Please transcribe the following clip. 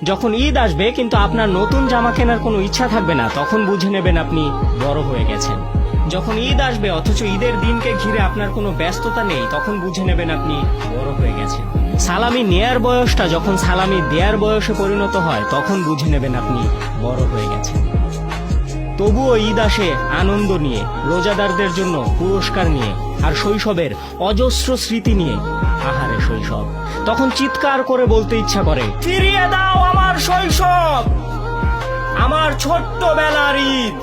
যখন ঈদ আসবে কিন্তু আপনার নতুন জামা কেনার কোনো ইচ্ছা থাকবে না, তখন বুঝে নেবেন আপনি বড় হয়ে গেছেন। যখন ঈদ আসবে অথচ ঈদের দিনকে ঘিরে আপনার কোনো ব্যস্ততা নেই, তখন বুঝে নেবেন আপনি বড় হয়ে গেছেন। সালামি নেয়ার বয়সটা যখন সালামি দেয়ার বয়সে পরিণত হয়, তখন বুঝে নেবেন আপনি বড় হয়ে গেছেন। তবুও ঈদ আসে আনন্দ নিয়ে, রোজাদারদের জন্য পুরস্কার নিয়ে, আর শৈশবের অজস্র স্মৃতি নিয়ে। আহারে শৈশব, তখন চিৎকার করে বলতে ইচ্ছা করে, ফিরিয়ে দাও আমার শৈশব, আমার ছোট্টবেলার ঈদ।